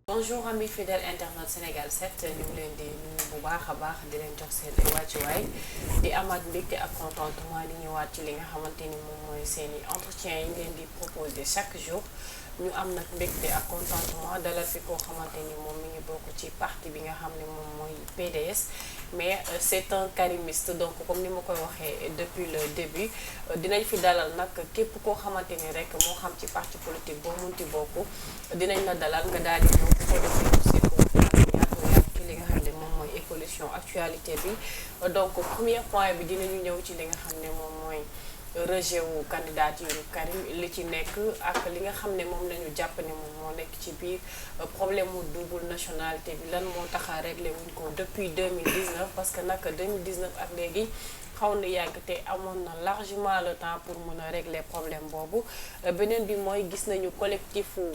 Bonjour amis fidèles internautes Sénégal 7 ñu ngi leen di nuyu bu baax a baax di leen jox seen ay wàccuwaay di amaat mbégte ak contentement di ñëwaat ci li nga xamante ni moom mooy seen i entretien yi ngeen di proposer chaque jour ñu am nag mbégte ak contentement dalal fi koo xamante ni moom mi ngi bokk ci parti bi nga xam ne moom mooy PDS mais c'est un karimiste donc comme ni ma koy waxee depuis le début dinañ fi dalal nag képp koo xamante ni rek moo xam ci parti politique boo munti bokk dinañ la dalal nga daal di ñëw bu ko defee aussi ci li nga xam ne moom mooy évolution actualité bi donc premier point bi dinañu ñëw ci li nga xam ne moom mooy rejet wu candidature Karim li ci nekk ak li nga xam ne moom la ñu jàpp ne moom moo nekk ci biir problème mu double nationalité bi lan moo tax a réglé wuñ ko depuis 2019 parce que nag 2019 ak léegi xaw na yàgg te amoon na largement le temps pour mën a régler problème boobu beneen bi mooy gis nañu collectifu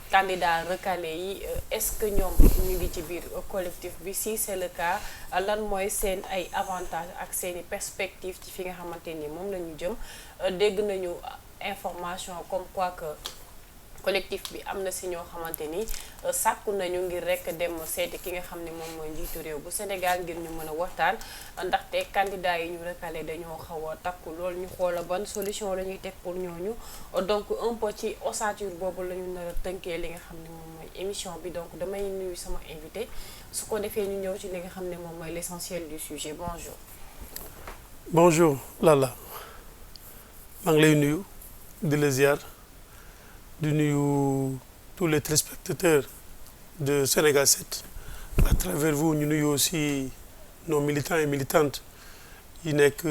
candidat recalé yi est-ce que ñoom ñu ngi ci biir collectif bi si c'est le cas lan mooy seen ay avantages ak seeni perspectives ci fi nga xamante ni moom la ñu jëm dégg nañu information comme quoi que collectif bi am na si ñoo xamante ni sàkku nañu ngir rek dem seeti ki nga xam ne moom mooy njiitu réew bu Sénégal ngir ñu mën a waxtaan ndaxte candidat yi ñu recalé dañoo xaw a takku lool ñu xoola ban solution la ñuy teg pour ñooñu donc un peu ci ossature boobu la ñu nar a tënkee li nga xam ne moom mooy émission bi donc damay nuyu sama invité su ko defee ñu ñëw ci li nga xam ne moom mooy l'essentiel du sujet bonjour. Bonjour Lalla maa ngi lay nuyu di la ziar. di nuyu tous les téléspectateurs de Sénégal 7 à travers vous ñu nuyu aussi nos militants et militantes yi nekk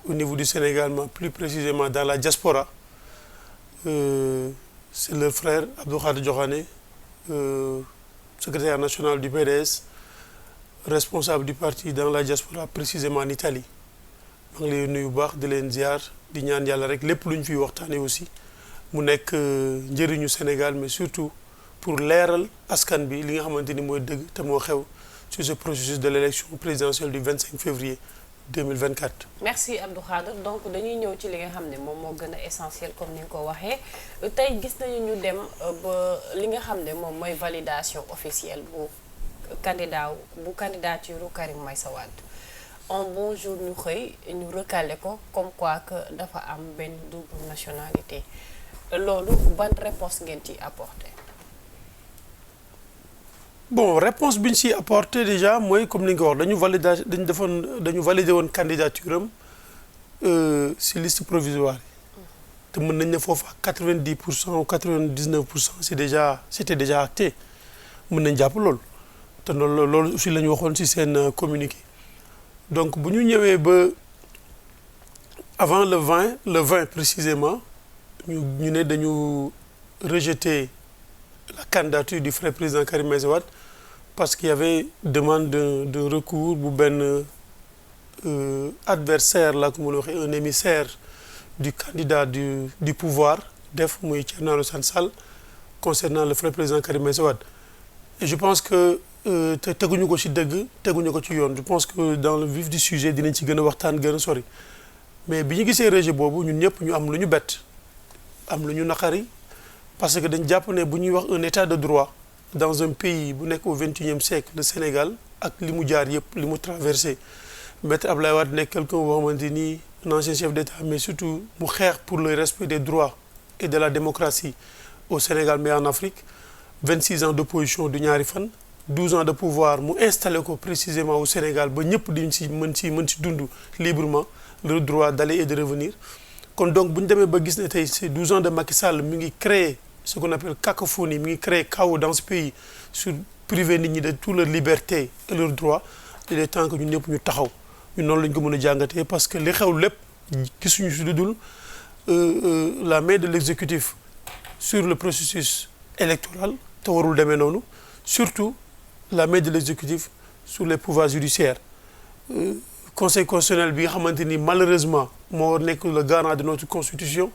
au niveau du Sénégal mais plus précisément dans la diaspora c'est leur frère Abdou Khader Diokhane secrétaire national du PDS responsable du parti dans la diaspora précisément en Italie maa ngi lay nuyu bu baax di leen ziar di ñaan yàlla rek lépp lu ñu fiy waxtaanee aussi mu nekk njëriñu Sénégal mais surtout pour leeral askan bi li nga xamante ni mooy dëgg te moo xew sur ce processus de l'élection présidentielle du 25 février 2024. merci Abdou Khader donc dañuy ñëw ci li nga xam ne moom moo gën a essentiel comme ni nga ko waxee tey gis nañu ñu dem ba li nga xam ne moom mooy validation officielle bu candidature Karim Meïssa Wade un bon jour ñu xëy ñu recalé ko comme quoi que dafa am benn double nationalité. loolu ban réponse ngeen ci apporté. bon réponse bi ñu ciy apporté déjà mooy comme ni nga ko wax dañu validé woon candidature am ci liste provisoire yi. te mën nañ ne foofu ak 90% ou 99% c'était déjà acté mën nañ jàpp loolu te loolu aussi la ñu waxoon ci seen communiqué donc bu ñu ñëwee ba avant le 20 précisément. ñu ne dañu rejeter la candidature du frère président Karim Meïssa Wade parce qu'il y avait demande de recours bu benn adversaire la ko mën a waxee un émissaire du candidat du pouvoir def muy Thierno Alassane Sall concernant le frère président Karim Meïssa Wade et je pense que te teguñu ko ci dëgg teguñu ko ci yoon je pense que dans le vif du sujet dinañ ci gën a waxtaan gën a sori mais bi ñu gisee rejet boobu ñun ñëpp ñu am lu ñu bett am lu ñu naqari parce que dañ jàpp ne bu ñuy wax un état de droit dans un pays bu nekk au 21e siècle le Sénégal ak li mu jaar yëpp li mu traversé Maître Abdoulaye Wade nekk quelqu'un boo xamante ni un ancien chef d'État mais surtout mu xeex pour le respect des droits et de la démocratie au Sénégal mais en Afrique 26 ans d'opposition du ñaari fan 12 ans de pouvoir mu installé ko précisément au Sénégal ba ñëpp di mën ci dund librement le droit d'aller et de revenir kon donc bu ñu demee ba gis ne tey ces 12 ans de Macky Sall mi ngi créer ce qu'on appelle cacophonie mi ngi créer chaos dans ce pays sur priver nit ñi de toute leur liberté et leurs droits il est temps que ñun ñëpp ñu taxaw ñun noonu la ñu ko mën a jàngatee parce que li xew lépp gisuñu si lu dul la main de l'exécutif sur le processus électoral te warul demee noonu surtout la main de l'exécutif sur les pouvoirs judiciaires conseil constitutionnel bi nga xamante ni malheureusement moo nekk le garant de notre constitution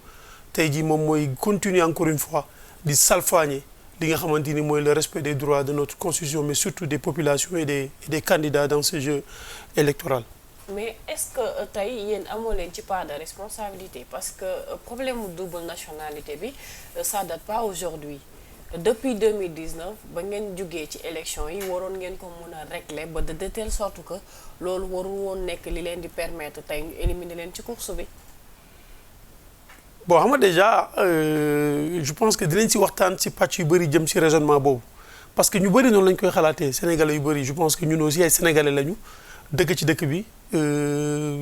tey jii moom mooy continuer encore une fois di salfaañe li nga xamante ni mooy le respect des droits de notre constitution mais surtout des populations et des candidats dans ce jeu électoral. mais est-ce que tey yéen amoo leen ci part de responsabilité parce que problème mu double nationalité bi ça date pas aujourd'hui depuis 2019 ba ngeen jugee ci élection yi waroon ngeen ko mën a régler ba de telle sorte que loolu warul woon nekk li leen di permettre tey ñu éliminer leen ci course bi. bon xam nga déjà je pense que dinañ si waxtaan si pàcc yu bëri jëm si raisonnement boobu parce que ñu bëri noonu lañ koy xalaatee sénégalais yu bëri je pense que ñun aussi ay sénégalais lañu dëkk ci dëkk bi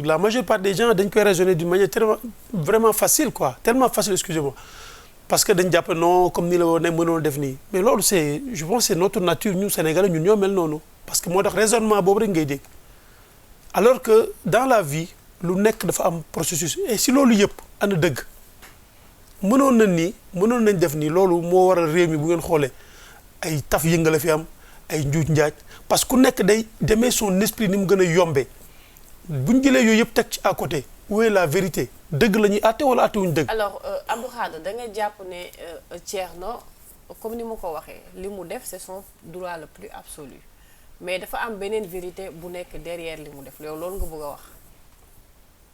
la majeure part des gens dañ koy raisonner d'une manière tellement vraiment facile quoi tellement facile excusez-moi parce que dañ jàpp non comme ni la woon ne mënoon def nii mais loolu c'est je pense c'est notre nature ñun sénégalais ñun ñoo mel noonu parce que moo tax raisonnement boobu rek ngay dégg alors que dans la vie lu nekk dafa am processus et si loolu yëpp ana dëgg mënoon nañ def nii loolu moo waral réew mi bu ngeen xoolee ay taf yëngala fi am ay njuuj njaaj parce que ku nekk day demee son esprit ni mu gën a yombee bu ñu jëlee yooyu yëpp teg ci à côté où est la vérité dëgg la ñuy àtte wala àtte wuñu dëgg. alors Abdou Khadre da nga jàpp ne Thierno comme ni ma ko waxee li mu def c'est son droit le plus absolu mais dafa am beneen vérité bu nekk derrière li mu def loolu nga bëgg a wax.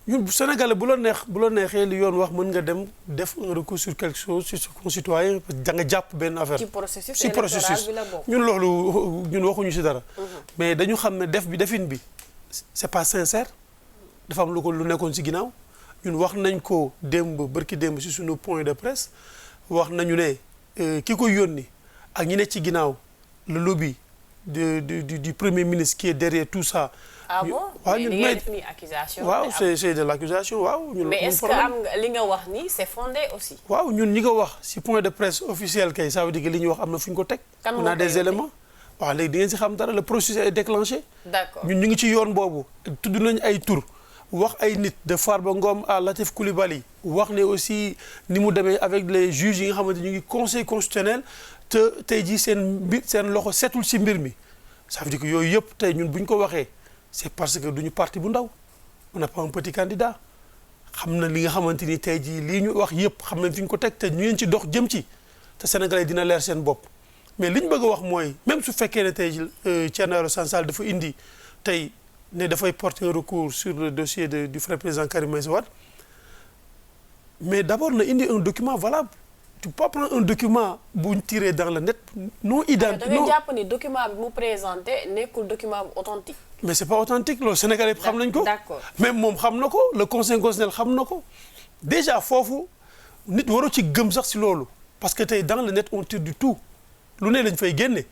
ñun Sénégalais bu la neexee li yoon wax mën nga dem def un recours sur quelque chose sur ce concitoyen parce que da nga jàpp benn affaire. ci processus électoral bi la bokk ñun loolu ñun waxuñu ci dara. mais dañu xam ne defin bi c'est pas sincère. dafa am lu nekkoon ci ginnaaw ñun wax nañ ko bërki démb ci suñu point de presse wax nañu ne ki ko yónni ak ñi ne ci ginnaaw le lobby du premier ministre qui est derrière tout ça. ah bon waaw mais li ngay def nii accusation. waaw c'est de l'accusation waaw. ñun mais est-ce que am nga li nga wax nii c'est fondé aussi. waaw ñun ñi ko wax ci point de presse officiel kay ça veut dire que li ñu wax am na fu ñu ko teg. on a des éléments. waaw léegi di ngeen ci xam dara le processus est déclenché. d'accord ñun ñu ngi ci yoon boobu tudd nañ ay tur. wax ay nit de Farba Ngom à Latif Coulibaly wax ne aussi ni mu demee avec les juges yi nga xamante ñu ngi conseil constitutionnel te tey jii seen loxo setul ci mbir mi ça veut dire que yooyu yëpp tey ñun bu ñu ko waxee c'est parce que duñu parti bu ndaw on n'a pas un petit candidat xam na li nga xamante ni tey jii lii ñu wax yëpp xam nañ fi ñu ko teg te ñu ngeen ci dox jëm ci te Sénégalais dina leer seen bopp mais li ñu bëgg a wax mooy même su fekkee ne tey jii Thierno Alassane Sall dafa indi tey ne dafay porter un recours sur le dossier du frère président Karim Meïssa Wade mais d'abord na indi un document valable tu peux pas prendre un document bu ñu tiré dans le net non identique. da ngay jàpp ni document bi mu présenté nekkul document bu authentique. mais c'est pas authentique loolu Sénégalais xam nañ ko. d'accord même moom xam na ko le conseil constitutionnel xam na ko déjà foofu nit waroo ci gëm sax ci loolu parce que tey dans le net on tire du tout lu ne lañ fay génne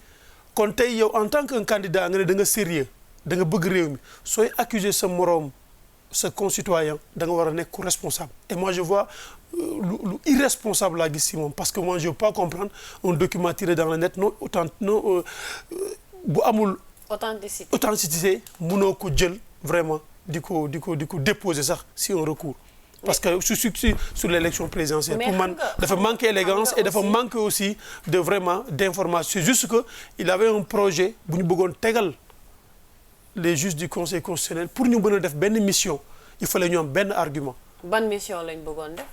kon tey yow en tant qu'un candidat nga ne da nga sérieux da nga bëgg réew mi sooy accuser sa moroom sa concitoyen da nga war a nekk ku responsable et moi je vois lu irresponsable laa gis ci moom parce que moi je veux pas comprendre un document tiré dans le net bu amul authenticité mënoo ko jël vraiment di ko déposer sax ci un recours parce que sur l'élection présidentielle pour man dafa manquer élégance et dafa manquer aussi de vraiment d'information c'est juste que il avait un projet bu ñu bëggoon tegal les juges du conseil constitutionnel pour ñu mën a def benn mission il fallait ñu am benn argument. ban mission lañ bëggoon def.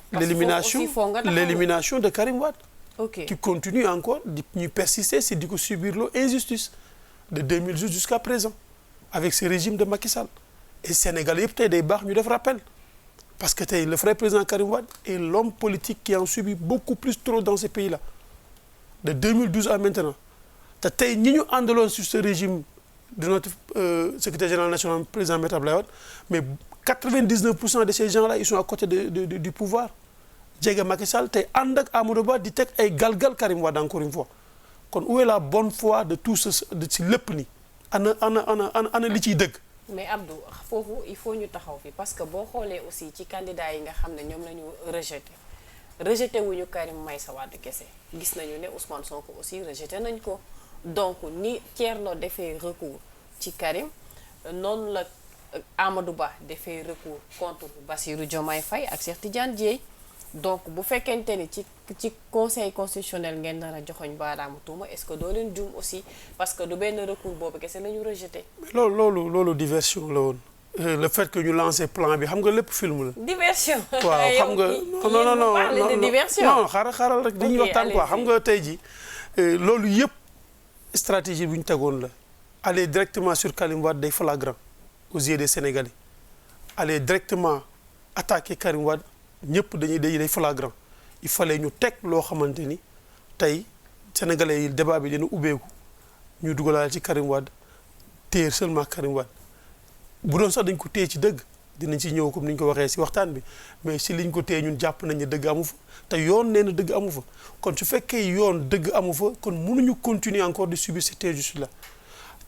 l'élimination de Karim Wade. ok qui continue encore di ñu persister c'est di ko subir l'injustice de 2012 jusqu'à présent avec ce régime de Macky Sall et Sénégal yëpp tey day baax ñu def rappel parce que tey le frère président Karim Wade est l'homme politique qui en subit beaucoup plus trop dans ce pays-là de 2012 à maintenant te tey ñi ñu àndaloon sur ce régime. de notre secrétaire général national président Maître Abdoulaye Wade mais 99% de ces gens-là ils sont à côté du pouvoir jege Macky Sall tey ànd ak Amadou Ba di teg ay galgal Karim Wade encore une fois kon où est la bonne foi de tout ce ci lépp ni ana li ciy dëgg. mais Abdou foofu il faut ñu taxaw fi parce que boo xoolee aussi ci candidat yi nga xam ne ñoom la ñu rejeté wuñu Karim Meïssa Wade kese gis nañu ne Ousmane Sonko aussi rejeté nañ ko. donc ni Thierno defee recours ci Karim noonu la Amadou Ba defee recours contre Bassirou Diomaye Faye ak Cheikh Tidiane Dièye donc bu fekkente ni ci conseil constitutionnel ngeen nar a joxoñ baaraamu tuuma est-ce que doo leen juum aussi parce que du benn recours boobu kese la ñu rejeté. loolu diversion la woon. le fait que ñu lancé plan bi xam nga lépp film la. diversion. waaw xam nga non diversion. non xaaral rek dañuy waxtaan quoi xam nga tey ji loolu yëpp stratégie bu ñu tegoon la aller directement sur Karim Wade day flagrant aux yeux des Sénégalais aller directement attaquer Karim Wade ñëpp day flagrant il fallait ñu teg loo xamante ni tey Sénégalais yi débat bi dina ubbeeku ñu dugalaale ci Karim Wade téye seulement Karim Wade bu doon sax dañ ko téye ci dëgg dinañ ci ñëw comme ni ñu ko waxee si waxtaan bi mais si liñ ko téye ñun jàpp nañ ne dëgg amu fa te yoon nee na dëgg amu fa kon su fekkee yoon dëgg amu fa kon mënuñu continuer encore de subir cette injustice là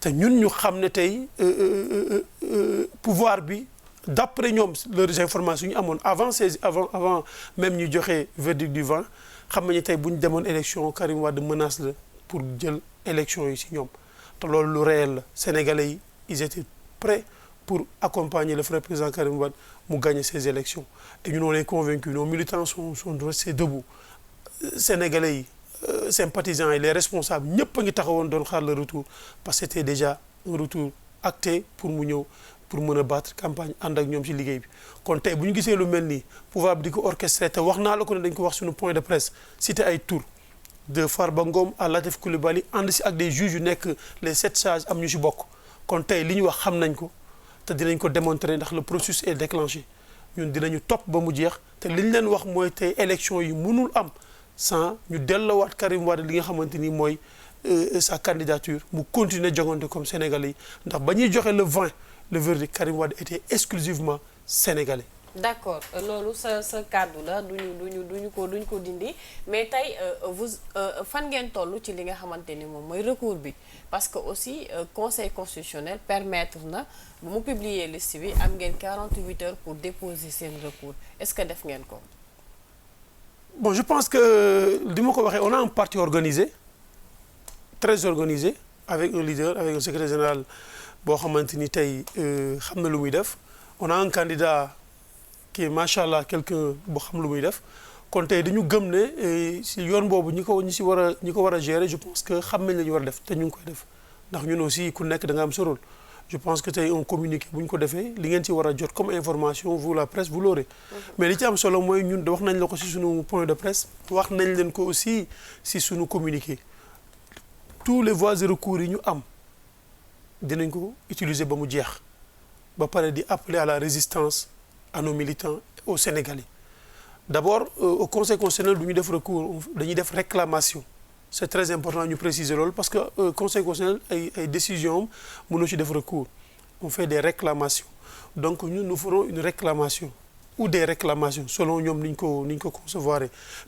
te ñun ñu xam ne tey pouvoir bi d'après ñoom leurs informations ñu amoon avant même ñu joxe verdict du vent xam nañu tey bu ñu demoon élection Karim Wade menace la pour jël élection yi si ñoom te loolu lu réel la Sénégalais yi ils étaient prêts pour accompagner le frère président Karim Wade mu gagner ces élections et ñun on est convaincus nos militants sont restés debout Sénégalais yi sympathisants et les responsables ñëpp a ngi taxawoon doon xaar le retour parce que c'était déjà un retour acté pour mu ñëw pour mën a battre campagne ànd ak ñoom ci liggéey bi kon tey bu ñu gisee lu mel nii pouvoir bi di ko orchestré te wax naa la ko ne dañ ko wax suñu point de presse cité ay tour de Farba Ngom à Latif Coulibaly ànd si ak des juges yu nekk les 7 sages am ñu si bokk kon tey li ñu wax xam nañ ko te dinañ ko démontrer ndax le processus est déclenché ñun dinañu topp ba mu jeex te li ñu leen wax mooy tey élection yi mënul am sans ñu delloowaat Karim Wade li nga xamante ni mooy sa candidature mu continuer jogante comme sénégalais yi ndax ba ñuy joxe le 20 le verdict Karim Wade était exclusivement sénégalais. d'accord loolu sa kàddu la duñu ko dindi mais tey fan ngeen toll ci li nga xamante ni moom mooy recours bi parce que aussi conseil constitutionnel permettre na bu mu publier liste bi am ngeen 48 heures pour déposer seen recours est-ce que def ngeen ko. Bon, je pense que li ma ko waxee on a un parti organisé très organisé avec un leader avec un secrétaire général boo xamante ni tey xam na lu muy def on a un candidat qui est macha allah quelqu'un boo xam lu muy def kon tey dañu gëm ne si yoon boobu ñi ko war a gérer je pense que xam nañ la ñu war a def te ñu ngi koy def ndax ñun aussi ku nekk da nga am sa rôle je pense que tey un communiqué bu ñu ko defee li ngeen ci war a jot comme information vous la presse vous l'aurez mais li ci am solo mooy ñun wax nañ la ko si suñu point de presse wax nañ leen ko aussi si suñu communiqué tous les voies et recours yi ñu am dinañ ko utiliser ba mu jeex ba pare di appeler à la résistance à nos militants aux Sénégalais d'abord au conseil constitutionnel du ñu def recours dañuy def réclamation c'est très important ñu préciser loolu parce que conseil constitutionnel ay décision am mënoo ci def recours on fait des réclamations donc ñun nous ferons une réclamation ou des réclamations selon ñoom ni ñu ko concevoir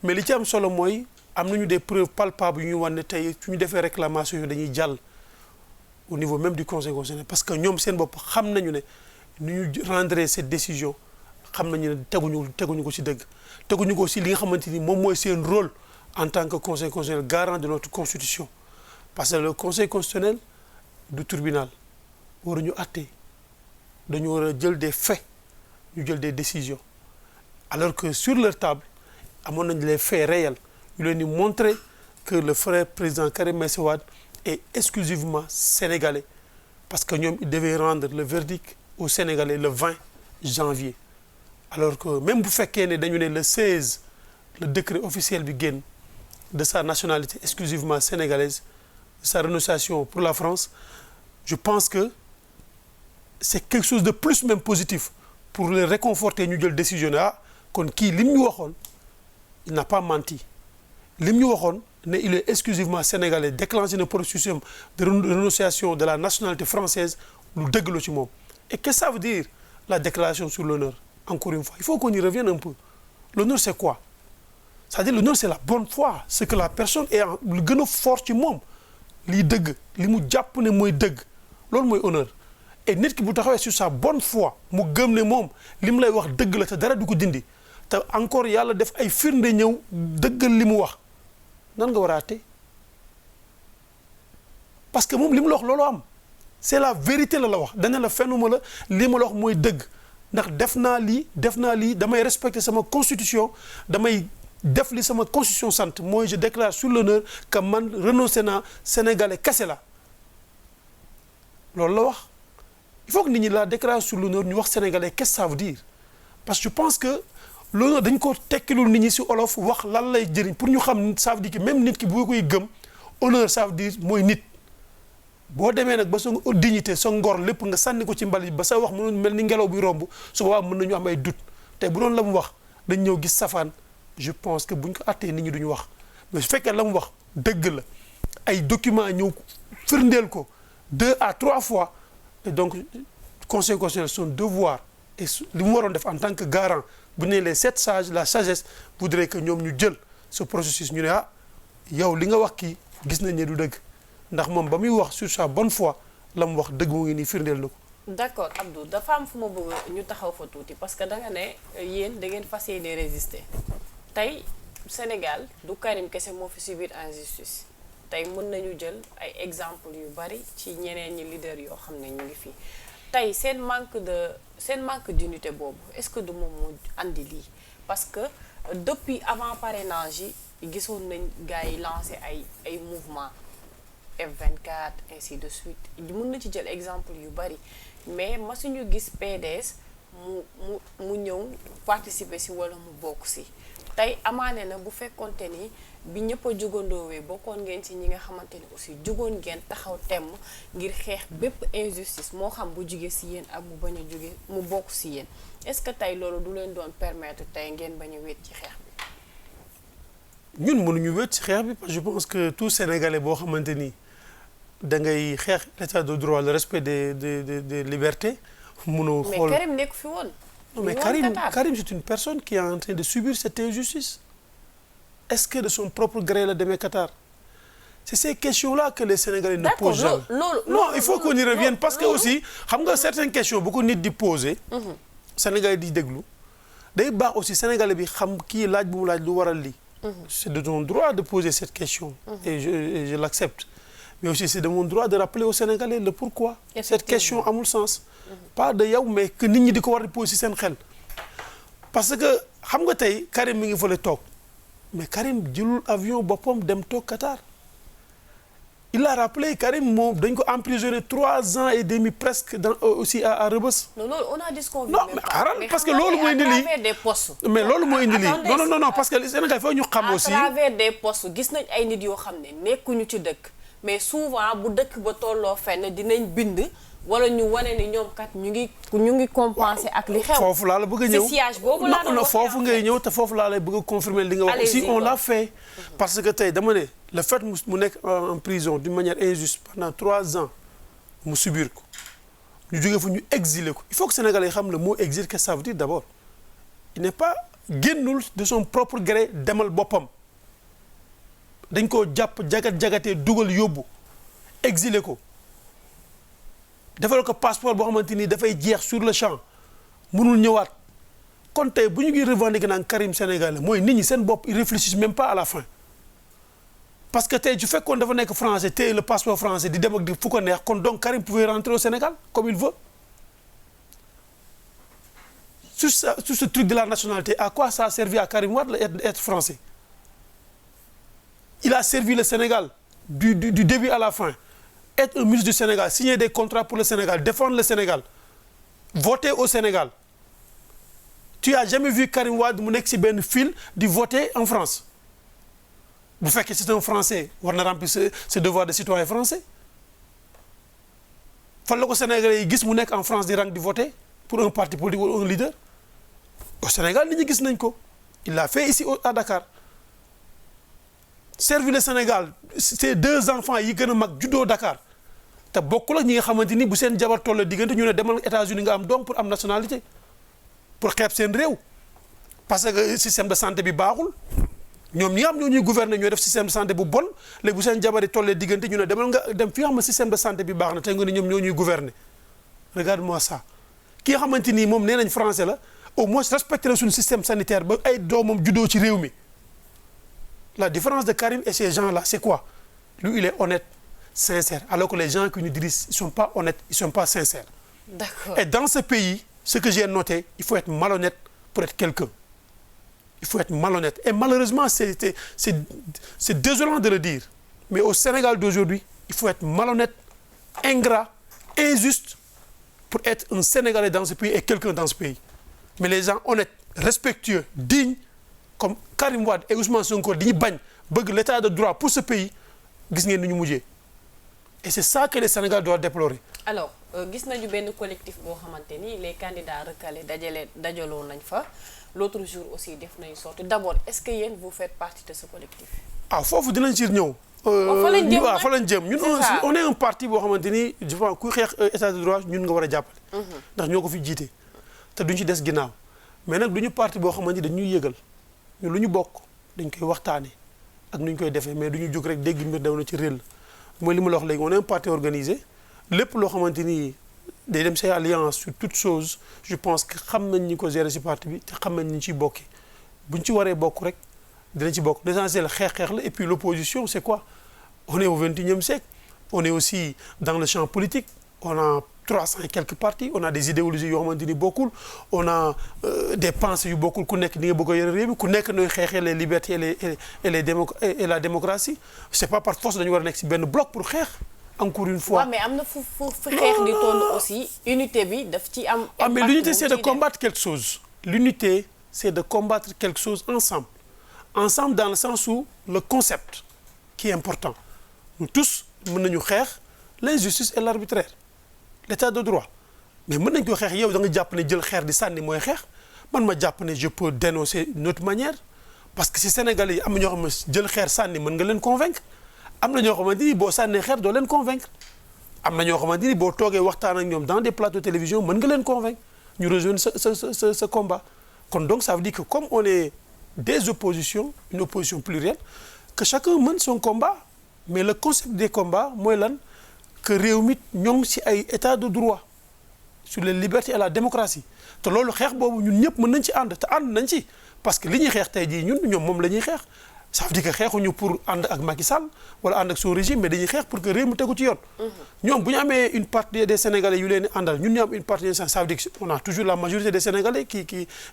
mais li ci am solo mooy am nañu des preuves palpables yu ñu wan ne tey su ñu defee réclamation yi dañuy jàll au niveau même du conseil constitutionnel parce que ñoom seen bopp xam nañu ne nu ñu rendre cette décision xam nañu ne teguñu ko ci dëgg teguñu ko ci li nga xamante ni moom mooy seen rôle en tant que conseil constitutionnel garant de notre constitution parce que le conseil constitutionnel du tribunal waruñu àtte dañu war a jël des faits ñu jël des décisions alors que sur leur table amoon nañ les faits réels ñu leen di montrer que le frère président Karim Meïssa Wade est exclusivement sénégalais parce que ñoom ils devaient rendre le verdict aux Sénégalais le 20 janvier alors que même bu fekkee ne dañu ne le 16 le décret officiel bi génn de sa nationalité exclusivement sénégalaise de sa renonciation pour la France je pense que c'est quelque chose de plus même positif pour les réconforter ñu jël décision ah kon kii li mu ñu waxoon il n'a pas menti li mu ñu waxoon ne il est exclusivement sénégalais déclenché na processus de renonciation de la nationalité française lu dëgg la ci moom et qu'est-ce que ça veut dire la déclaration sur l'honneur encore une fois il faut qu'on y revienne un peu l'honneur c'est quoi c'est-à-dire l'honneur c'est la bonne foi c'est que la personne est lu gën a fort ci moom lii dëgg li mu jàpp ne mooy dëgg loolu mooy honneur et nit ki bu taxawee sur sa bonne foi mu gëm ne moom li mu lay wax dëgg la te dara du ko dindi te encore yàlla def ay firnde ñëw dëggal li mu wax nan nga war a àtte parce que moom li mu la wax loolu am c'est la vérité la wax dana la fenuma la li ma la wax mooy dëgg ndax def naa lii damay respecter sama constitution damay def li sama constitution sant mooy je déclare sur l'honneur que man renoncé naa sénégalais kese la loolu la wax il faut que nit ñi la déclaration sur l'honneur ñu wax sénégalais qu'est-ce que ça veut dire parce que je pense que l'honneur dañ ko tekkilul nit ñi ci olof wax lan lay jëriñ pour ñu xam ça veut dire que même nit ki bu koy gëm honneur ça veut dire mooy nit boo demee nag ba sa dignité sa ngor lépp nga sànni ko ci mbal yi ba sa wax mënu mel ni ngelaw bi romb su boobaa mën nañu am ay doute tey bu doon la mu wax dañ ñëw gis safaan je pense que buñ ko attee nit ñi duñu wax mais su fekkee la mu wax dëgg la ay documents ñëw firndeel ko 2 à 3 fois et donc conseil constitutionnel son devoir et li mu waroon def en tant que garant bu ne les 7 sages la sagesse voudrait que ñoom ñu jël ce processus ñu ne ah yow li nga wax kii gis nañ ne du dëgg ndax moom ba muy wax sur sa bonne foi la mu wax dëgg mu ngi nii firndeel na ko. d'accord Abdou dafa am fu ma bëgg ñu taxaw fa tuuti parce que da nga ne yéen da ngeen fas yéene résister tey Sénégal du Karim kese moo fi subir injustice tey mën nañu jël ay exemple yu bari ci ñeneen ñi leader yoo xam ne ñu ngi fii tey seen manque d'unité boobu est-ce que du moom moo andi lii parce que depuis avant parrainage yi gisoon nañ gars yi lancé ay mouvement F24 ainsi de suite mën na ci jël exemple yu bari mais masuñu gis PDS mu ñëw participer si wala mu bokk si tey amaane na bu fekkonte ni bi ñëpp a jugandoowee bokkoon ngeen ci ñi nga xamante ni aussi jugoon ngeen taxaw temm ngir xeex bépp injustice moo xam bu jugee si yéen ak mu bañ a jugee mu bokk si yéen est-ce que tey loolu du leen doon permettre tey ngeen bañ a wéet ci xeex bi. ñun mënuñu wéet ci xeex bi parce que je pense que tout Sénégalais boo xamante ni da ngay xeex l'état de droit le respect des libertés. mënoo xool mais Karim nekk fi woon. non mais Karim c'est une personne qui est en train de subir cette injustice. Est-ce que de son propre gré la demee Qatar? C'est ces questions-là que les Sénégalais ne posent jamais. Non, il faut qu'on y revienne parce que aussi xam nga certaines questions bu ko nit di poser. Sénégalais di déglu day baax aussi Sénégalais bi xam kii laaj bu mu laaj lu waral lii. C'est de ton droit de poser cette question. Et je l'accepte. Mais aussi c'est de mon droit de rappeler aux Sénégalais le pourquoi. Cette question amul sens. Pas de yow mais que nit ñi di ko war di poser seen xel. Parce que xam nga tey Karim mi ngi fële toog mais Karim jëlul avion boppam dem toog Qatar. Il a rappelé Karim moom dañ ko emprisonné 3 ans et demi presque aussi à Rebeuss. non loolu on a disconvenu. non mais xaaral parce que loolu mooy indi lii mais loolu mooy indi lii non parce que Sénégal foo ñu xam aussi. à travers des postes gis nañ ay nit yoo xam ne nekkuñu ci dëkk mais souvent bu dëkk ba tolloo fenn dinañ bind wala ñu wane ni ñoom kat ñu ngi compenser ak li xew. foofu laa la bëgg a ñëw siège boobu laa non foofu ngay ñëw te foofu laa lay bëgg a confirmer li nga wax aussi on l'a fait. parce que tey dama ne le fait mu nekk en prison d'une manière injuste pendant 3 ans mu subir ko ñu jógee fu ñu exiler ko il faut que Sénégalais yi xam le mot exil qu'est-ce que ça veut dire d'abord il n'est pas génnul de son propre gré demal boppam dañ koo jàpp jagatee dugal yóbbu exiler ko. defal ko passeport boo xamante ni dafay jeex sur le champ mënul ñëwaat kon tey bu ñu ngi revendiquer naan Karim Sénégal mooy nit ñi seen bopp ils réfléchissent même pas à la fin parce que tey su fekkoon dafa nekk français tey le passeport français di dem ak di fu ko neex kon donc Karim pouvait rentrer au Sénégal comme il veut sur ce truc de la nationalité à quoi ça a servi à Karim Wade être français il a servi le Sénégal du début à la fin. Être un ministre du Sénégal, signer des contrats pour le Sénégal, défendre le Sénégal, voter au Sénégal. Tu as jamais vu Karim Wade mu nekk ci benn fil di voter en France. Bu fekkee c'est un Français war na remplir ses devoirs de citoyen français. Fan la ko Sénégalais yi gis mu nekk en France di rang di voter pour un parti politique ou un leader. Au Sénégal nit ñi gis nañ ko. Il l'a fait ici à Dakar. Servi le Sénégal ces 2 enfants yi gën a mag juddoo Dakar te bokkul ak ñi nga xamante ni bu seen jabar toll diggante ñu ne demal États-Unis nga am doom pour am nationalité pour xeeb seen réew parce que système de santé bi baaxul ñoom ñi nga xam ñoo ñuy gouverner ñooy def système de santé bu bon léegi bu seen jabar yi tollee diggante ñu ne demal nga dem fi nga xam ne système de santé bi baax na tey nga ne ñoom ñoo ñuy gouverner regarde-moi ça ki nga xamante ni moom nee nañ français la au moins respecté na suñu système sanitaire ba ay doomam juddoo ci réew mi. La différence de Karim et ces gens-là, c'est quoi? Lui, il est honnête, sincère. Alors que les gens qui nous dirigent, ils ne sont pas honnêtes, ils ne sont pas sincères. D'accord. Et dans ce pays, ce que j'ai noté, il faut être malhonnête pour être quelqu'un. Il faut être malhonnête. Et malheureusement, c'est désolant de le dire. Mais au Sénégal d'aujourd'hui, il faut être malhonnête, ingrat, injuste pour être un Sénégalais dans ce pays et quelqu'un dans ce pays. Mais les gens honnêtes, respectueux, dignes, comme Karim Wade et Ousmane Sonko di ñu bañ bëgg l'état de droit pour ce pays gis ngeen ni ñu mujjee et c'est ça que le Sénégal doit déplorer. alors gis nañu benn collectif boo xamante ni les candidats recalés dajaloo nañ fa l'autre jour aussi def nañu sorti d'abord est-ce que yéen vous faites partie de ce collectif. foofu dinañ ci ñëw. fa lañ jëm ñun on est un parti boo xamante ni je pense kuy xeex état de droit ñun nga war a jàppale. ndax ñoo ko fi jiite te duñ ci des ginnaaw mais nag duñu parti boo xamante ni dañuy yëgal ñun lu ñu bokk dañ koy waxtaanee ak nu ñu koy defee mais duñu jóg rek dégg mbir daw na ci réel mooy li ma la wax léegi on est un parti organisé lépp loo xamante ni day dem say alliance sur toute chose je pense que xam nañ ñi ko gérer ci parti bi te xam nañ ñi ciy bokkee buñ ci waree bokk rek dinañ ci bokk l'essentiel xeex la et puis l'opposition c'est quoi on est au XXIe siècle on est aussi dans le champ politique on a 300 et quelques partis on a des idéologies yoo xamante ni bokkul on a des pensées yu bokkul ku nekk ni nga bëgg a yore réew mi ku nekk nooy xeexee les libertés et la démocratie c'est pas par force dañu war a nekk ci benn bloc pour xeex encore une fois. waaw mais am na fu xeex di toll aussi unité bi daf ci am. mais l'unité c'est de combattre quelque chose. l'unité c'est de combattre quelque chose ensemble dans le sens où le concept qui est important nous tous mën nañu xeex l'injustice et l'arbitraire l'état de droit mais mën nañ ko xeex yow da nga jàpp ne jël xeer di sànni mooy xeex man ma jàpp ne je peux dénoncer d'une autre manière parce que si Sénégalais yi am na ñoo xam ne jël xeer sànni mën nga leen convaincre am na ñoo xamante ni boo sànnee xeer doo leen convaincre am na ñoo xamante ni boo toogee waxtaan ak ñoom dans des plateaux de télévision mën nga leen convaincre ñu rejoindre ce combat kon donc ça veut dire que comme on est des oppositions une opposition plurielle que chacun mène son combat mais le concept des combats mooy lan que réew mi ñoŋ ci ay état de droit sur les libertés et la démocratie te loolu xeex boobu ñun ñëpp mën nañ ci ànd te ànd nañ ci parce que li ñuy xeex tey jii ñoom moom la ñuy xeex ça veut dire que xeexuñu pour ànd ak Macky Sall wala ànd ak son régime mais dañuy xeex pour que réew mi tegu ci yoon. ñoom bu ñu amee une partie des Sénégalais yu leen di àndal ñun ñu am une partie ça veut dire que on a toujours la majorité des Sénégalais qui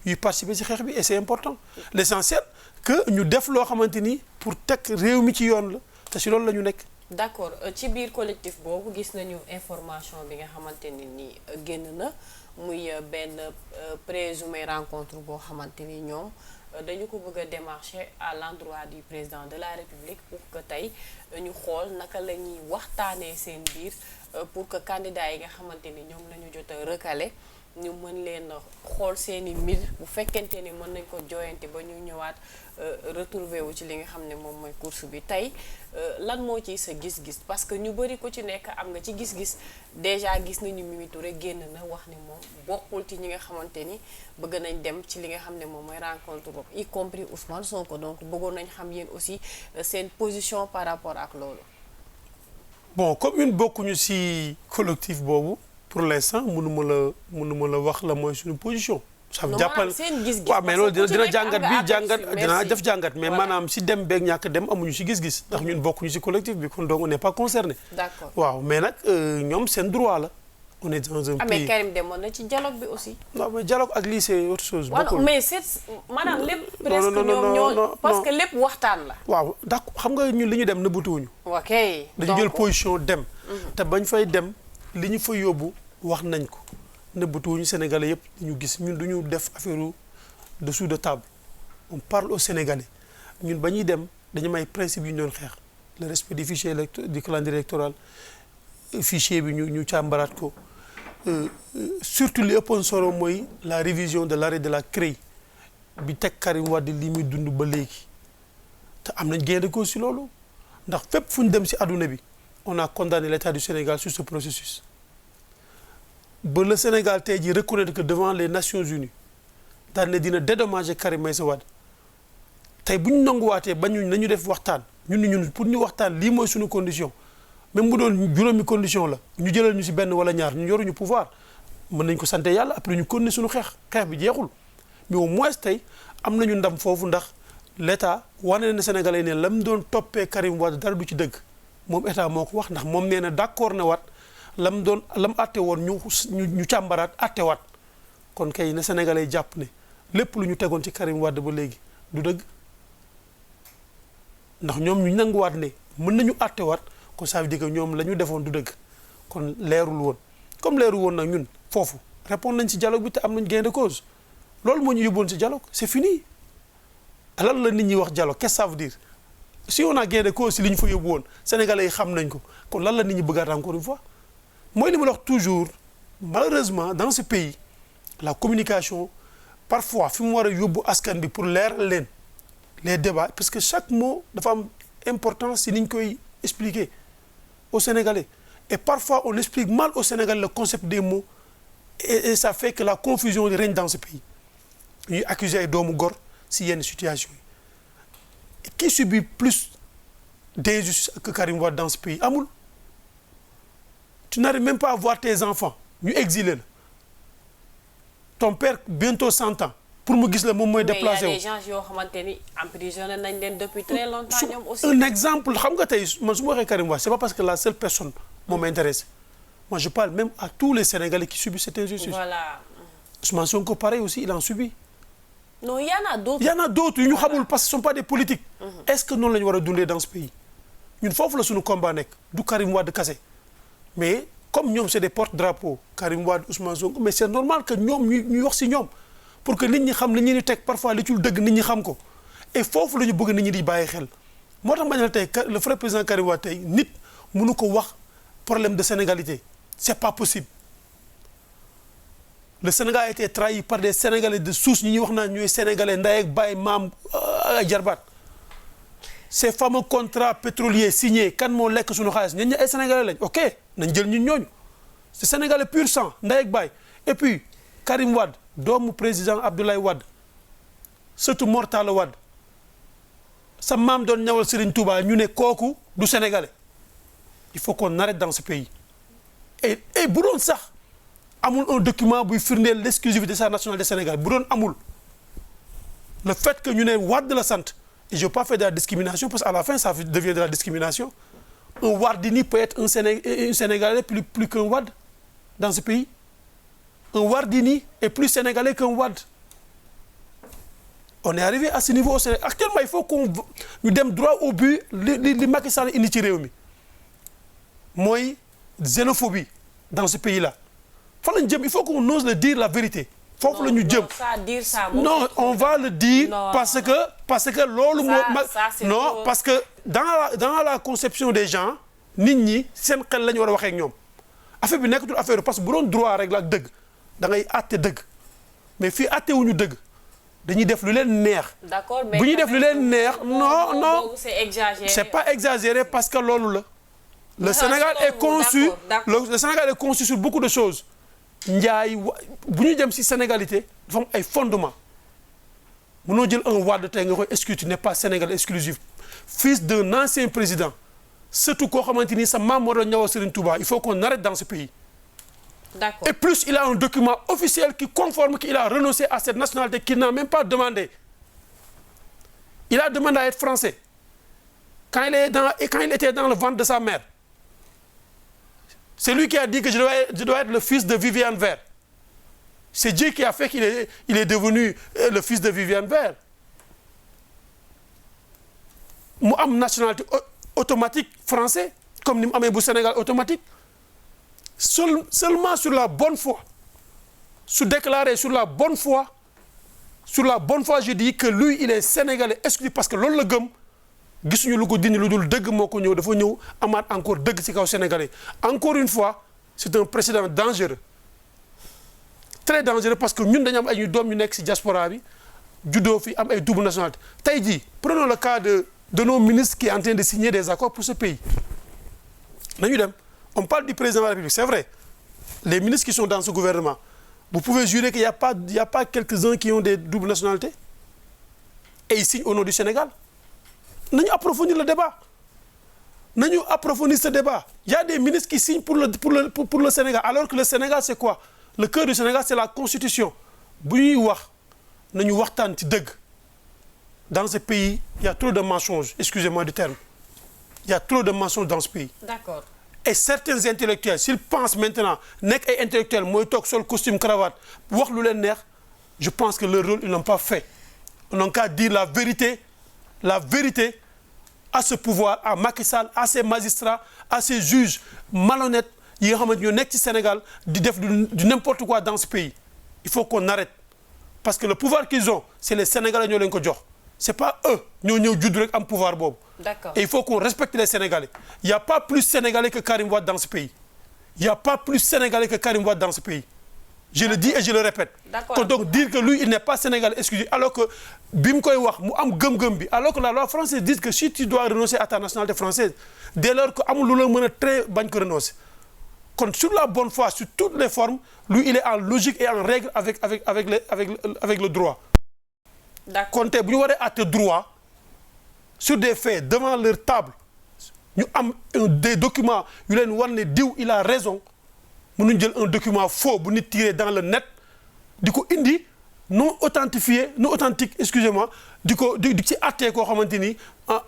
yuy participer ci xeex bi et c'est important l'essentiel que ñu def loo xamante ni pour teg réew mi ci yoon la te ci loolu la ñu nekk. d'accord ci biir collectif boobu gis nañu information bi nga xamante ni nii génn na muy benn présumé rencontre boo xamante ni ñoom. dañu ko bëgg a démarcher à l'endroit du président de la République pour que tey ñu xool naka la ñuy waxtaanee seen biir pour que candidats yi nga xamante ni ñoom la ñu jot a recalé ñu mën leen xool seeni mbir bu fekkente ni mën nañ ko jooyante ba ñu ñëwaat retrouver wu ci li nga xam ne moom mooy course bi tey lan moo ci sa gis-gis parce que ñu bari ko ci nekk am nga ci gis-gis déjà gis nañu Mimi Touré génn na wax ni moom bokkul ci ñi nga xamante ni bëgg nañ dem ci li nga xam ne moom mooy rencontre boobu y compris Ousmane Sonko donc bëggoon nañ xam yéen aussi seen position par rapport ak loolu. bon comme ñun bokkuñu ci collectif boobu pour l'instant mënuma la wax la mooy suñu position. jàppal seen gis-gis waaw mais loolu dina jàngat dinaa def jàngat mais maanaam si dem beeg ñàkk dem amuñu si gis-gis ndax ñun bokkuñu si collectif bi kon donc on n'est pas concerné. d'accord waaw mais nag ñoom seen droit la on est dans un pays. mais Karim demoon na ci dialogue bi aussi. non mais dialogue ak lii c'est autre chose. bokkul mais c'est maanaam lépp. presque ñoom ñoo parce que lépp waxtaan la. waaw ndax xam nga ñun li ñu dem nëbbatuwuñu. ok dañu jël position dem. te bañ fay dem li ñu fa yóbbu wax nañ ko. nëbbatuwuñu Sénégalais yëpp ñu gis ñun duñu def affaire dessous de table on parle aux Sénégalais ñun ba ñuy dem dañu may principe yu ñu doon xeex le respect du fichier du calendrier électoral fichier bi ñu càmbaraat ko surtout li ëppoon solo mooy la révision de l'arrêt de la CREI bi teg Karim Wade li muy dund ba léegi te am nañ gain de cause ci loolu ndax fépp fu ñu dem ci àdduna bi on a condamné l'État du Sénégal sur ce processus ba le Sénégal tey jii reconnaître que devant les Nations Unies daal ne dina dédommager Karim Meïssa Wade tey bu ñu nanguwaatee ba ñu nañu def waxtaan ñun pour ñu waxtaan lii mooy suñu condition même bu doon juróomi condition la ñu jëlal ñu ci benn wala ñaar ñu yoruñu pouvoir mën nañ ko sante yàlla après ñu continuer suñu xeex bi jeexul mais au moins tey am nañu ndam foofu ndax l'État wane na Sénégalais ne la mu doon toppee Karim Wade dara du ci dëgg moom État moo ko wax ndax moom nee na d'accord na waat lam àtte woon ñu càmbaraat àttewaat kon kay na Sénégalais jàpp ne lépp lu ñu tegoon ci Karim Wade ba léegi du dëgg ndax ñoom ñu nanguwaat ne mën nañu àttewaat kon ça veut dire que ñoom la ñu defoon du dëgg kon leerul woon comme leerul woon nag ñun foofu répondre nañ ci dialogue bi te am nañ gain de cause loolu moo ñu yóbboon ci dialogue c'est fini lan la nit ñi wax dialogue qu'est-ce que ça veut dire si on a gain de cause si li ñu fa yóbbu woon sénégalais yi xam nañ ko kon lan la nit ñi bëggaat encore une fois mooy li ma la wax toujours malheureusement dans ce pays la communication parfois fi mu war a yóbbu askan bi pour leeral leen les débats parce que chaque mot dafa am importance si ni ñu koy expliquer aux Sénégalais et parfois on explique mal aux Sénégalais le concept des mots et ça fait que la confusion règne dans ce pays ñuy accuser ay doomu gor si yenn situation yi qui subit plus d'injustice que Karim Wade dans ce pays amul tu n'arrives même pas à voir tes enfants ñu exilé la ton père bientôt 100 ans pour mu gis la moom mooy déplacé wu. mais il y a des gens yoo xamante ni emprisonné nañ leen depuis très longtemps ñoom aussi. un exemple xam nga tey man su ma waxee Karim Wade c'est pas parce que la seule personne moo m'intéresse moi je parle même à tous les Sénégalais qui subissent cette injustice. voilà. Ousmane Sonko pareil aussi il en subit. non il y en a d'autres. il y en a d'autres yu ñu xamul parce que ce sont pas des politiques. est-ce que noonu la ñu war a dundee dans ce pays ñun foofu la suñu combat nekk du Karim Wade kase mais comme ñoom c'est des porte-drapeaux Karim Wade Ousmane Sonko mais c'est normal que ñoom ñu wax ci ñoom pour que nit ñi xam li ñu di teg parfois li ci dëgg nit ñi xam ko et foofu la ñu bëgg nit ñi di bàyyi xel moo tax ma ne la tey le vrai président Karim Wade tey nit mënu ko wax problème de sénégalité c'est pas possible le Sénégal a été trahi par des Sénégalais de souche ñi ñuy wax naan ñooy Sénégalais ndey ak baay maam jarbaat ces fameux contrats pétroliers signés kan moo lekk suñu xaalis ñun ñu ay Sénégalais lañ ok nañ jël ñun ñooñu c'est Sénégalais pur sang ndey ak baay et puis Karim Wade doomu président Abdoulaye Wade surtout Mor Talla Wade sa maam doon ñawal Serigne Touba ñu ne kooku du Sénégalais il faut qu'on arrête dans ce pays et bu doon sax amul un document buy firndeel l'exclusivité de sa nationalité Sénégal bu doon amul le fait que ñu ne Wade la sant et je veux pas faire de la discrimination parce qu'à la fin ça devient de la discrimination un Wardini peut être un Sénégalais plus qu'un Wade dans ce pays un Wardini est plus Sénégalais qu'un Wade on est arrivé à ce niveau au Sénégal actuellement il faut qu'on ñu dem droit au but li Macky Sall indi ci réew mi mooy xénophobie dans ce pays-là fa lañ jëm il faut qu'on ose le dire la vérité foofu la ñu jëm non on va le dire parce que loolu moo non parce que dans la conception des gens nit ñi seen xel la ñu war a waxee ak ñoom affaire bi nekkatul affaire parce que bu doon droit rek la dëgg da ngay àtte dëgg mais fii àtte wuñu dëgg dañuy def lu leen neex. d'accord mais bu ñuy def lu leen neex non c'est exagéré. c'est pas exagéré parce que loolu la. le Sénégal est conçu le Sénégal est conçu sur beaucoup de choses. Njaay bu ñu jëm ci sénégalité dafa am ay fondements mënoo jël un Wade tey nga koy exclure tu n'es pas Sénégal exclusif fils d'un ancien président surtout koo xamante ni sa maam moo doon ñëwal Serigne Touba il faut qu'on arrête dans ce pays. D'accord. Et plus il a un document officiel qui conforme qu'il a renoncé à cette nationalité qu'il n'a même pas demandé. Il a demandé à être français quand il était dans le ventre de sa mère. C'est lui qui a dit que je dois être le fils de Viviane Were. C'est Dieu qui a fait qu'il est devenu le fils de Viviane Were. mu am nationalité automatique français comme ni mu amee bu Sénégal automatique seulement sur la bonne foi su déclarer sur la bonne foi je dis que lui il est sénégalais exclu parce que loolu la gëm gisuñu lu ko dindi lu dul dëgg moo ko ñëw dafa ñëw amaat encore dëgg ci kaw sénégalais encore une fois c'est un précédent dangereux très dangereux parce que ñun dañu am ay ñu doom ñu nekk ci diaspora bi juddoo fi am ay double nationalité tey jii prenons le cas de nos ministres qui est en train de signer des accords pour ce pays nañu dem on parle du président de la République c'est vrai les ministres qui sont dans ce gouvernement vous pouvez jurer qu'il y a pas quelques-uns qui ont des doubles nationalités et ils signent au nom du Sénégal nañu approfondir le débat nañu approfondir ce débat il y a des ministres qui signent pour le Sénégal alors que le Sénégal c'est quoi le cœur du Sénégal c'est la constitution bu ñuy wax nañu waxtaan ci dëgg dans ce pays il y a trop de mensonges excusez-moi du terme il y a trop de mensonges dans ce pays. D'accord. Et certains intellectuels s'ils pensent maintenant nekk ay intellectuels mooy toog sol costume cravate wax lu leen neex je pense que leur rôle ils n'ont pas fait ils n'ont qu'à dire la vérité à ce pouvoir à Macky Sall à ces magistrats à ces juges malhonnêtes yi nga xamante ñoo nekk ci Sénégal di def du n'importe quoi dans ce pays il faut qu'on arrête parce que le pouvoir qu'ils ont c'est les Sénégalais ñoo leen ko jox c'est pas eux ñoo ñëw judd rek am pouvoir boobu. D'accord. Et il faut qu'on respecte les Sénégalais. Il y a pas plus Sénégalais que Karim Wade dans ce pays. Il y a pas plus Sénégalais que Karim Wade dans ce pays. Je le dis et je le répète. D'accord. Donc dire que lui il n'est pas sénégalais, excusez, alors que bi mu koy wax mu am gëm-gëm bi, alors que la loi française dit que si tu dois renoncer à ta nationalité française, dès lors que amul lu la mën a très bañ ko renoncer. Kon sur la bonne foi, sur toutes les formes, lui il est en logique et en règle avec le droit. D'accord. Kon tey bu ñu waree àtte droit sur des faits devant leur table, ñu am des documents yu leen war ne diw il a raison. mënuñ jël un document faux bu nit tiré dans le net di ko indi non authentique excusez-moi di ci àttee koo xamante ni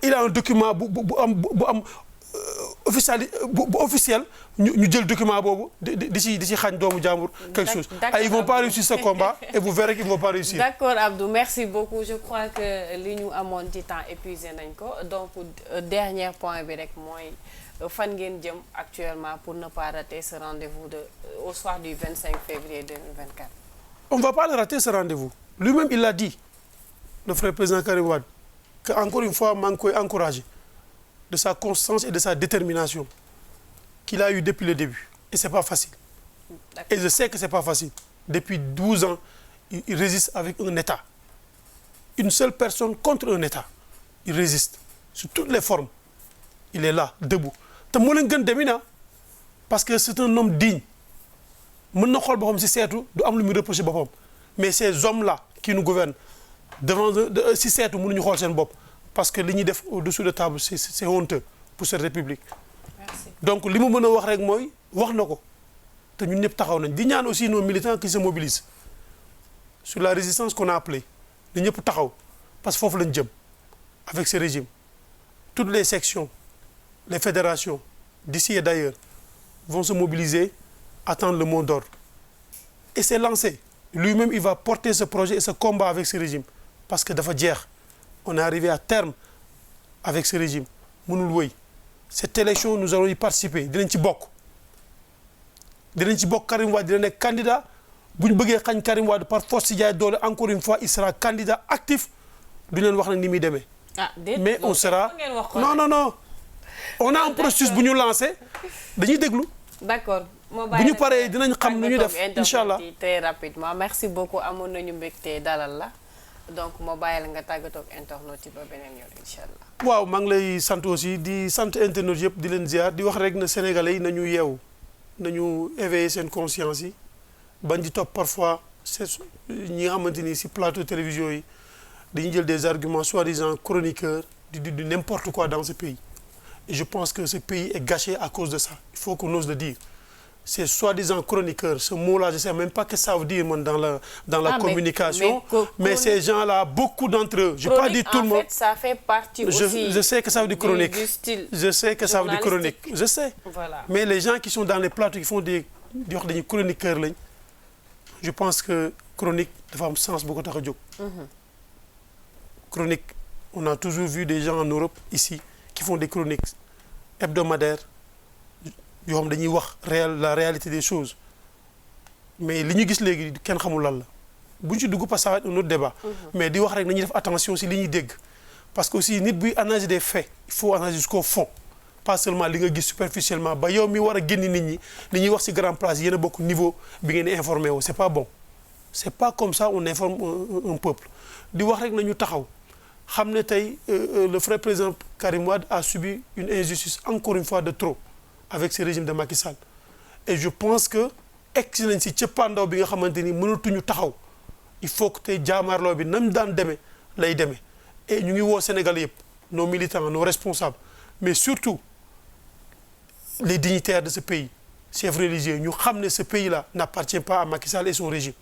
il a un document bu am officiel ñu jël document boobu di ci xañ doomu jàmbur quelque chose. Ils vont pas réussir ce combat et vous verrez qu'ils vont pas réussir. D'accord Abdou, merci beaucoup. Je crois que li ñu amoon ci temps épuisé nañ ko donc dernier point bi rek mooy fan ngeen jëm actuellement pour ne pas rater ce rendez-vous au soir du 25 février 2024. On ne va pas le rater ce rendez-vous. Lui-même il l'a dit, le frère président Karim Wade, que encore une fois maa ngi koy encouragé de sa constance et de sa détermination qu'il a eu depuis le début. Et c'est pas facile. Et je sais que c'est pas facile. Depuis 12 ans, il résiste avec un État. Une seule personne contre un État. Il résiste sous toutes les formes. Il est là, debout. te moo leen gën demina parce que c'est un homme digne mën na xool boppam si seetu du am lu muy reprocher boppam mais ces hommes-là qui nous gouvernent devant si seetu mënuñu xool seen bopp parce que li ñuy def au-dessous de table c'est honteux pour cette république. Merci. Donc li mu mën a wax rek mooy wax na ko te ñun ñëpp taxaw nañ di ñaan aussi nos militants qui se mobilisent sur la résistance qu'on a appelée li ñëpp taxaw parce que foofu lañ jëm avec ce régime toutes les sections les fédérations d'ici et d'ailleurs vont se mobiliser, attendre le mot d'ordre. Et c'est lancé. Lui-même, il va porter ce projet et ce combat avec ce régime. Parce que dafa jeex. On est arrivé à terme avec ce régime. Mënul wëy. Cette élection, nous allons y participer. Dinañ ci bokk. Dinañ ci bokk Karim Wade dina nekk candidat. Bu ñu bëggee xañ Karim Wade par force si jaay doole encore une fois, il sera candidat actif. Duñ leen wax nag ni muy demee. Mais on sera... Non. On a un processus bu ñu lancé dañuy déglu. D'accord. bu ñu paree dinañ xam nu ñu def incha allah très rapidement merci beaucoup amoon nañu mbégte dalal la donc moo bàyyi la nga tàggatoo ak internautes yi ba beneen yoon incha allah. waaw maa ngi lay sant aussi di sant internautes yëpp di leen ziar di wax rek na Sénégalais yi nañu yeewu nañu éveiller seen conscience yi bañ di topp parfois ñi nga xamante ni si plateau télévision yi dañuy jël des arguments soi-disant chroniqueurs du n'importe quoi dans ce pays. Et je pense que ce pays est gâché à cause de ça. Il faut qu'on ose le dire. Ces soi-disant chroniqueurs, ce mot-là, je ne sais même pas ce que ça veut dire dans la communication. Mais ces gens-là, beaucoup d'entre eux, je ne vais pas dire tout le monde. En fait, ça fait partie aussi je sais que ça veut dire chronique. Du style je sais que ça veut dire chronique. Je sais. Voilà. Mais les gens qui sont dans les plateaux, qui font des chroniqueurs, je pense que chronique, dafa am sens bu ko tax a jóg. Chronique, on a toujours vu des gens en Europe, ici, qui font des chroniques hebdomadaires yoo xam dañuy wax la réalité des choses mais li ñu gis léegi kenn xamul lan la bu ñu ci dugg parce que ça va être un autre débat. Mais di wax rek nañuy def attention si li ñuy dégg parce que aussi nit buy analyser des faits il faut analyser jusqu'au fond pas seulement li nga gis superficiellement ba yow mi war a génn nit ñi li ñuy wax si grand place yéen a bokk niveau bi ngeen di informé wu c'est pas bon c'est pas comme ça on informe un peuple di wax rek nañu taxaw. xam ne tey le frère président Karim Wade a subi une injustice encore une fois de trop avec ce régime de Macky Sall et je pense que egsi nañ si cëppaandaw bi nga xamante ni mënatuñu taxaw il faut que tey jaamaarloo bi nam daan demee lay demee et ñu ngi woo Sénégal yëpp nos militants nos responsables mais surtout les dignitaires de ce pays chefs religieux ñu xam ne ce pays-là n'appartient pas à Macky Sall et son régime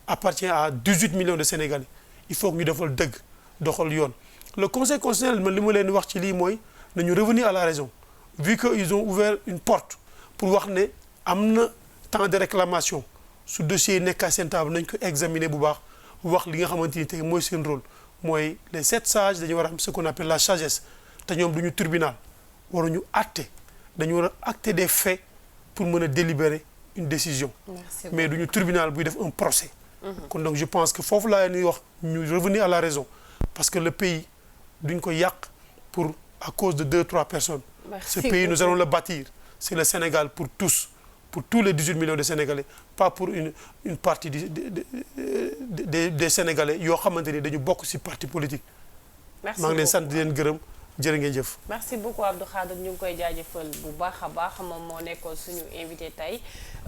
appartient à 18 millions de Sénégalais il faut que ñu defal dëgg doxal yoon le conseil constitutionnel man li ma leen di wax ci lii mooy nañu revenir à la raison vu que ils ont ouvert une porte pour wax ne am na temps de réclamation su dossier yi nekk à seen table nañ ko examiner bu baax wax li nga xamante ni tey mooy seen rôle mooy les 7 sages dañu war a am ce qu'on appelle la sagesse te ñoom du ñu tribunal waruñu acter dañu war a acter des faits pour mën a délibérer une décision mais du ñu tribunal buy def un procès kon donc je pense que foofu laa leen di wax ñu revenir à la raison parce que le pays duñ ko yàq pour à cause de 2-3 personnes. Merci Ce pays beaucoup. nous allons le bâtir. C'est le Sénégal pour tous, pour tous les 18 millions de Sénégalais, pas pour une partie des Sénégalais yoo xamante ni dañu bokk ci parti politique. merci maa ngi leen beaucoup. sant di leen gërëm jërë ngeen jëf. merci beaucoup Abdou Khadre ñu ngi koy jaajëfal bu baax a baax moom moo nekkoon suñu invité tey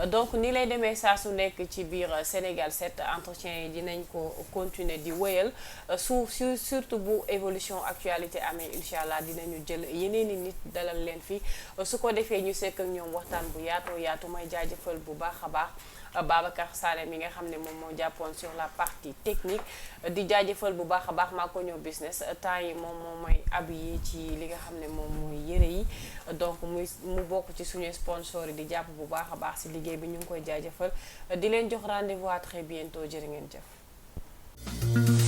donc ni lay demee saa su nekk ci biir Sénégal 7 entretien yi dinañ ko continuer di wéyal surtout bu évolution actualité amee incha allah dinañu jël yeneen i nit dalal leen fi su ko defee ñu sekk ak ñoom waxtaan bu yaatu may jaajëfal bu baax a baax Babacar Sané mi nga xam ne moom moo jàppoon sur la partie technique di jaajëfal bu baax a baax maa ko ñëw business temps yi moom mooy habillé ci li nga xam ne moom mooy yëre yi donc mu bokk ci suñu sponsor yi di jàpp bu baax a baax si liggéey bi ñu ngi koy jaajëfal di leen jox rendez-vous à très bientôt jërë ngeen jëf